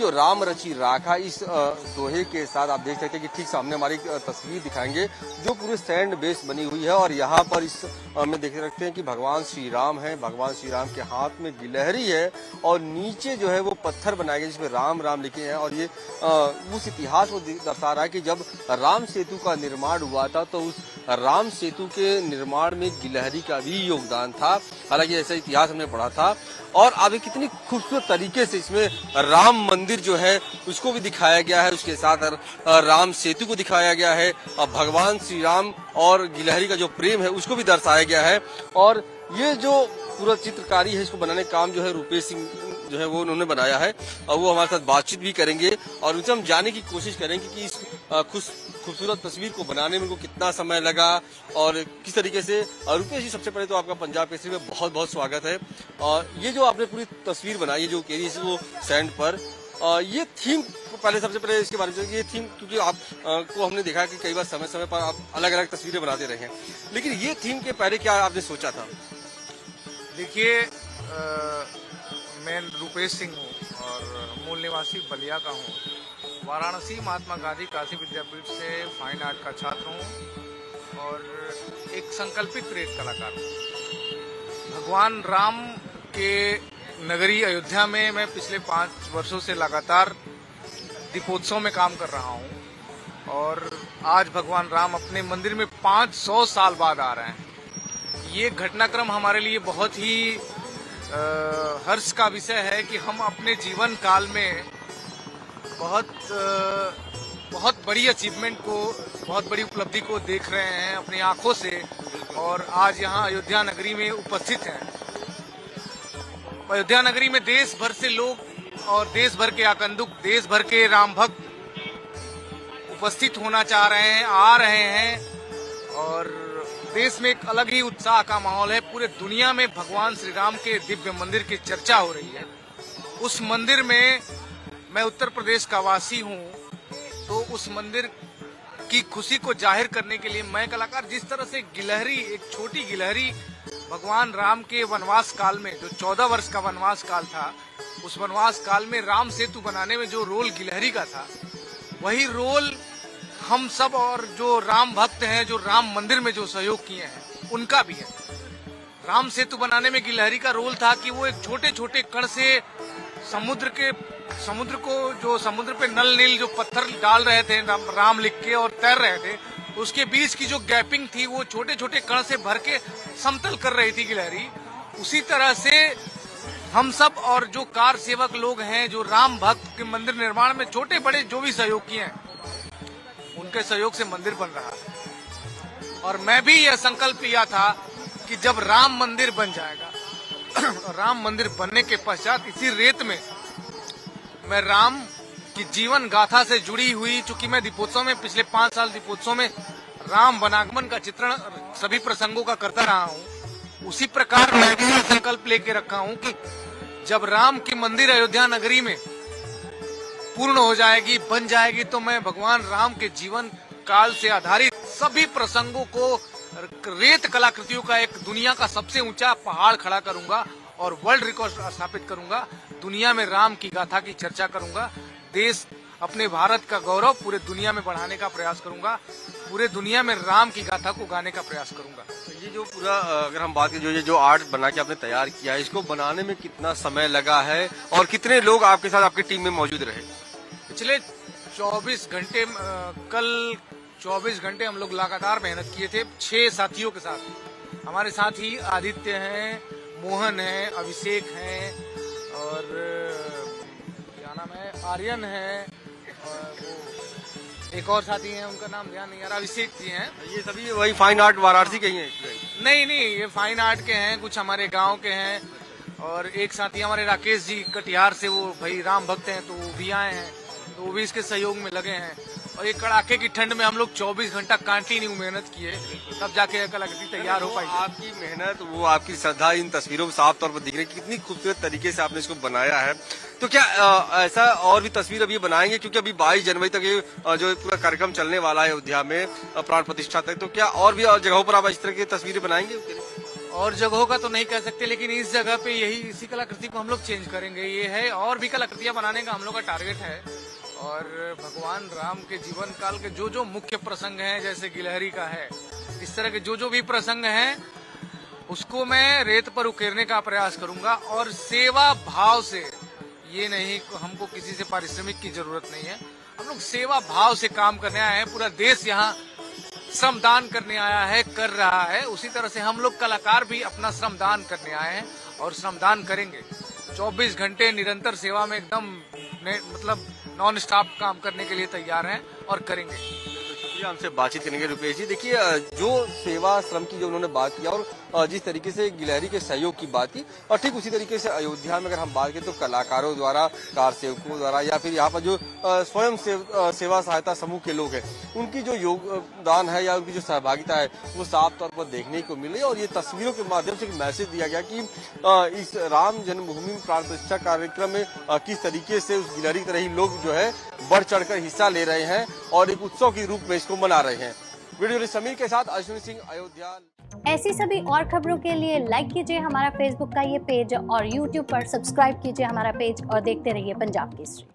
जो राम रची राखा इस दोहे के साथ आप देख सकते हैं कि ठीक सामने हमारी तस्वीर दिखाएंगे जो पूरे सैंड बेस बनी हुई है। और यहाँ पर इस में देख सकते हैं कि भगवान श्री राम है, भगवान श्री राम के हाथ में गिलहरी है और नीचे जो है वो पत्थर बनाए गए जिसमें राम राम लिखे हैं। और ये उस इतिहास को दर्शा रहा है कि जब राम सेतु का निर्माण हुआ था तो उस राम सेतु के निर्माण में गिलहरी का भी योगदान था। हालांकि ऐसा इतिहास हमने पढ़ा था। और अभी कितनी खूबसूरत तरीके से इसमें राम मंदिर जो है उसको भी दिखाया गया है, उसके साथ राम सेतु को दिखाया गया है और भगवान श्री राम और गिलहरी का जो प्रेम है उसको भी दर्शाया गया है। और ये जो पूरा चित्रकारी है इसको बनाने का काम जो है रुपेश सिंह जो है वो उन्होंने बनाया है और वो हमारे साथ बातचीत भी करेंगे और उनसे हम जानने की कोशिश करेंगे कि इस खूबसूरत तस्वीर को बनाने में उनको कितना समय लगा और किस तरीके से। रुपेश जी, सबसे पहले तो आपका पंजाब केसरी में बहुत बहुत स्वागत है। और ये जो आपने पूरी तस्वीर बनाई है जो केरी वो सैंड पर, ये थीम पहले सबसे पहले इसके बारे में, ये थीम क्योंकि आप को हमने देखा कि कई बार समय समय पर आप अलग अलग तस्वीरें बनाते रहे हैं, लेकिन ये थीम के पहले क्या आपने सोचा था? देखिए, मैं रुपेश सिंह हूँ और मूल निवासी बलिया का हूँ। वाराणसी महात्मा गांधी काशी विद्यापीठ से फाइन आर्ट का छात्र हूँ और एक संकल्पित रेत कलाकार हूँ। भगवान राम के नगरी अयोध्या में मैं पिछले 5 वर्षों से लगातार दीपोत्सव में काम कर रहा हूँ और आज भगवान राम अपने मंदिर में 500 साल बाद आ रहे हैं। ये घटनाक्रम हमारे लिए बहुत ही हर्ष का विषय है कि हम अपने जीवन काल में बहुत बड़ी अचीवमेंट को, बहुत बड़ी उपलब्धि को देख रहे हैं अपनी आंखों से और आज यहाँ अयोध्या नगरी में उपस्थित हैं। अयोध्या नगरी में देश भर से लोग और देश भर के आकंदुक, देश भर के राम भक्त उपस्थित होना चाह रहे हैं, आ रहे हैं और देश में एक अलग ही उत्साह का माहौल है। पूरे दुनिया में भगवान श्री राम के दिव्य मंदिर की चर्चा हो रही है। उस मंदिर में मैं उत्तर प्रदेश का वासी हूँ तो उस मंदिर की खुशी को जाहिर करने के लिए मैं कलाकार, जिस तरह से गिलहरी, एक छोटी गिलहरी भगवान राम के वनवास काल में, जो 14 वर्ष का वनवास काल था, उस वनवास काल में राम सेतु बनाने में जो रोल गिलहरी का था, वही रोल हम सब और जो राम भक्त हैं, जो राम मंदिर में जो सहयोग किए हैं, उनका भी है। राम सेतु बनाने में गिलहरी का रोल था कि वो एक छोटे छोटे कण से समुद्र को, जो समुद्र पे नल नील जो पत्थर डाल रहे थे राम लिख के और तैर रहे थे, उसके बीच की जो गैपिंग थी वो छोटे छोटे कण से भर के समतल कर रही थी गिलहरी। उसी तरह से हम सब और जो कार सेवक लोग हैं, जो राम भक्त के मंदिर निर्माण में छोटे बड़े जो भी सहयोग किए हैं, उनके सहयोग से मंदिर बन रहा है। और मैं भी यह संकल्प लिया था कि जब राम मंदिर बन जाएगा, राम मंदिर बनने के पश्चात इसी रेत में मैं राम की जीवन गाथा से जुड़ी हुई, चूंकि मैं दीपोत्सव में पिछले 5 साल दीपोत्सव में राम वनागमन का चित्रण सभी प्रसंगों का करता रहा हूँ, उसी प्रकार मैं भी संकल्प लेके रखा हूँ कि जब राम की मंदिर अयोध्या नगरी में पूर्ण हो जाएगी, बन जाएगी, तो मैं भगवान राम के जीवन काल से आधारित सभी प्रसंगों को, रेत कलाकृतियों का एक दुनिया का सबसे ऊंचा पहाड़ खड़ा करूंगा और वर्ल्ड रिकॉर्ड स्थापित करूंगा। दुनिया में राम की गाथा की चर्चा करूंगा। देश, अपने भारत का गौरव पूरे दुनिया में बढ़ाने का प्रयास करूंगा। पूरे दुनिया में राम की गाथा को गाने का प्रयास करूंगा। तो ये जो पूरा, अगर हम बात करें, जो आर्ट बना के आपने तैयार किया है, इसको बनाने में कितना समय लगा है और कितने लोग आपके साथ, आपकी टीम में मौजूद रहे? पिछले 24 घंटे, कल 24 घंटे हम लोग लगातार मेहनत किए थे 6 साथियों के साथ। हमारे साथ ही आदित्य हैं, मोहन है, अभिषेक हैं और क्या नाम है, आर्यन है, और वो एक और साथी हैं, उनका नाम ध्यान नहीं आ रहा, अभिषेक जी हैं। ये सभी वही फाइन आर्ट वाराणसी के ही हैं? नहीं, ये फाइन आर्ट के हैं, कुछ हमारे गांव के हैं और एक साथी हमारे राकेश जी कटिहार से, वो भाई राम भक्त हैं तो वो भी आए हैं, तो वो भी इसके सहयोग में लगे हैं। और ये कड़ाके की ठंड में हम लोग 24 घंटा कंटिन्यू मेहनत किए, तब जाके कलाकृति तैयार हो पाई। आपकी मेहनत, वो आपकी श्रद्धा इन तस्वीरों में साफ तौर पर दिख रही है, कितनी खूबसूरत तरीके से आपने इसको बनाया है। तो क्या ऐसा और भी तस्वीर अभी बनाएंगे, क्योंकि अभी 22 जनवरी तक ये जो पूरा कार्यक्रम चलने वाला है अयोध्या में प्राण प्रतिष्ठा तक, तो क्या और भी जगहों पर आप इस तरह की तस्वीरें बनाएंगे? और जगहों का तो नहीं कह सकते, लेकिन इस जगह पे यही इसी कलाकृति को हम लोग चेंज करेंगे। ये है, और भी कलाकृतियां बनाने का हम लोग का टारगेट है। और भगवान राम के जीवन काल के जो जो मुख्य प्रसंग हैं, जैसे गिलहरी का है, इस तरह के जो जो भी प्रसंग हैं उसको मैं रेत पर उकेरने का प्रयास करूंगा। और सेवा भाव से, ये नहीं हमको किसी से पारिश्रमिक की जरूरत नहीं है, हम लोग सेवा भाव से काम करने आए हैं। पूरा देश यहाँ श्रमदान करने आया है, कर रहा है। उसी तरह से हम लोग कलाकार भी अपना श्रमदान करने आए हैं और श्रमदान करेंगे। 24 घंटे निरंतर सेवा में एकदम मतलब नॉन स्टॉप काम करने के लिए तैयार हैं और करेंगे। शुक्रिया हमसे बातचीत करने के लिए रुपेश जी। देखिए जो सेवा श्रम की जो उन्होंने बात किया और जिस तरीके से गिलहरी के सहयोग की बात की, और ठीक उसी तरीके से अयोध्या में अगर हम बात करें तो कलाकारों द्वारा, कार सेवकों द्वारा, या फिर यहाँ पर जो स्वयं सेवा सहायता समूह के लोग हैं, उनकी जो योगदान है या उनकी जो सहभागिता है वो साफ तौर पर देखने को मिली। और ये तस्वीरों के माध्यम से एक मैसेज दिया गया कि इस राम जन्मभूमि प्राण प्रतिष्ठा कार्यक्रम में किस तरीके से उस गिलहरी की तरह ही लोग जो है बढ़ चढ़कर हिस्सा ले रहे हैं और एक उत्सव के रूप में इसको मना रहे हैं। वीडियो समीर के साथ अश्विनी सिंह, अयोध्या। ऐसी सभी और खबरों के लिए लाइक कीजिए हमारा फेसबुक का ये पेज और यूट्यूब पर सब्सक्राइब कीजिए हमारा पेज और देखते रहिए पंजाब केसरी।